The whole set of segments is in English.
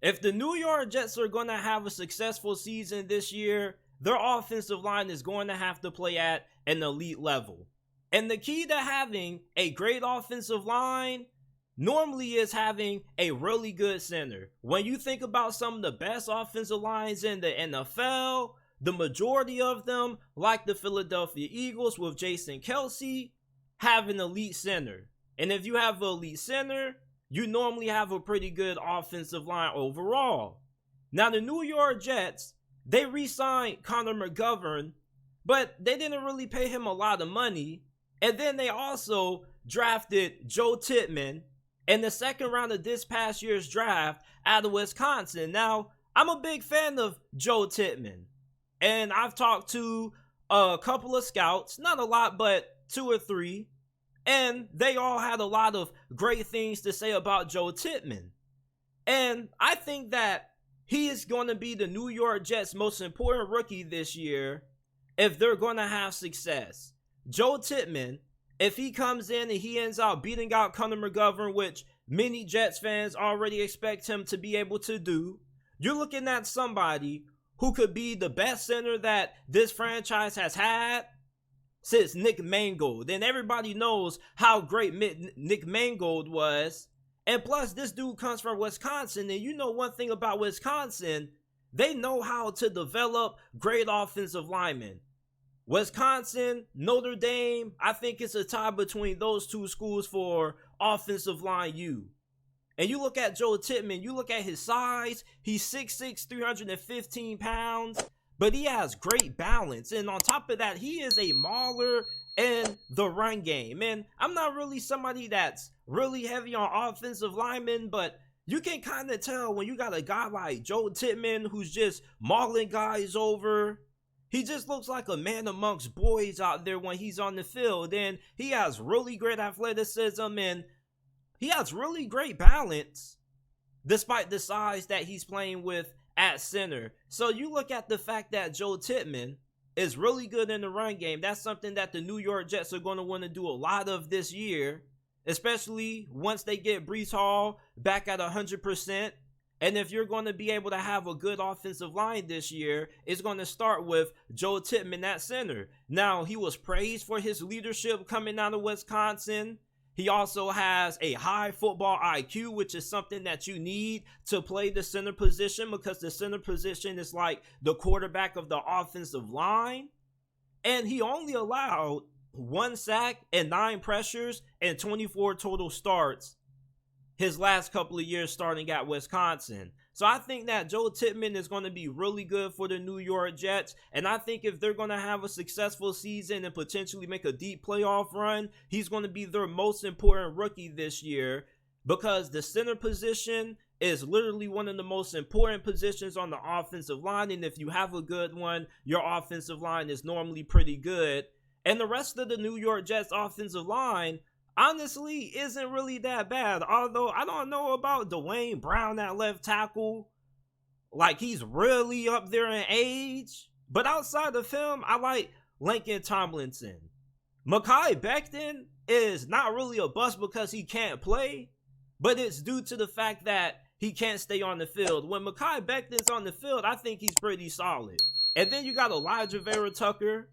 If the New York Jets are going to have a successful season this year, their offensive line is going to have to play at an elite level. And the key to having a great offensive line normally is having a really good center. When you think about some of the best offensive lines in the NFL, the majority of them, like the Philadelphia Eagles with Jason Kelce, have an elite center. And if you have an elite center, you normally have a pretty good offensive line overall. Now, the New York Jets, they re-signed Connor McGovern, but they didn't really pay him a lot of money. And then they also drafted Joe Tippman in the second round of this past year's draft out of Wisconsin. Now, I'm a big fan of Joe Tippman, and I've talked to a couple of scouts, not a lot, but 2 or 3, and they all had a lot of great things to say about Joe Tippman. And I think that he is going to be the New York Jets' most important rookie this year if they're going to have success. Joe Tippman, if he comes in and he ends up beating out Connor McGovern, which many Jets fans already expect him to be able to do, you're looking at somebody who could be the best center that this franchise has had since Nick Mangold. And everybody knows how great Nick Mangold was. And plus, this dude comes from Wisconsin. And you know one thing about Wisconsin, they know how to develop great offensive linemen. Wisconsin, Notre Dame, I think it's a tie between those two schools for offensive line U. And you look at Joe Tippman, you look at his size, he's 6'6", 315 pounds. But he has great balance. And on top of that, he is a mauler in the run game. And I'm not really somebody that's really heavy on offensive linemen, but you can kind of tell when you got a guy like Joe Tippman who's just mauling guys over. He just looks like a man amongst boys out there when he's on the field. And he has really great athleticism and he has really great balance despite the size that he's playing with at center. So you look at the fact that Joe Tippman is really good in the run game. That's something that the New York Jets are going to want to do a lot of this year, especially once they get Breece Hall back at 100%. And if you're going to be able to have a good offensive line this year, it's going to start with Joe Tippman at center. Now, he was praised for his leadership coming out of Wisconsin. He also has a high football IQ, which is something that you need to play the center position because the center position is like the quarterback of the offensive line. And he only allowed 1 sack and 9 pressures and 24 total starts his last couple of years starting at Wisconsin. So I think that Joe Tippman is going to be really good for the New York Jets. And I think if they're going to have a successful season and potentially make a deep playoff run, he's going to be their most important rookie this year because the center position is literally one of the most important positions on the offensive line. And if you have a good one, your offensive line is normally pretty good. And the rest of the New York Jets offensive line honestly isn't really that bad. Although I don't know about Dwayne Brown at left tackle. Like, he's really up there in age. But outside of him, I like Lincoln Tomlinson. Mekhi Becton is not really a bust because he can't play, but it's due to the fact that he can't stay on the field. When Mekhi Becton's on the field, I think he's pretty solid. And then you got Elijah Vera Tucker,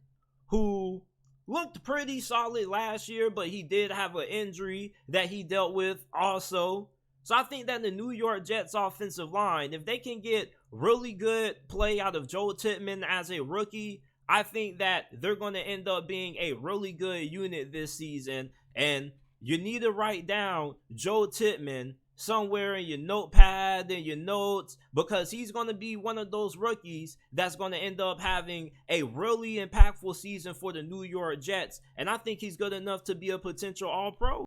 who looked pretty solid last year, but he did have an injury that he dealt with also. So I think that the New York Jets offensive line, if they can get really good play out of Joe Tippman as a rookie, I think that they're going to end up being a really good unit this season. And you need to write down Joe Tippman somewhere in your notepad and your notes because he's going to be one of those rookies that's going to end up having a really impactful season for the New York Jets. And I think he's good enough to be a potential All-Pro.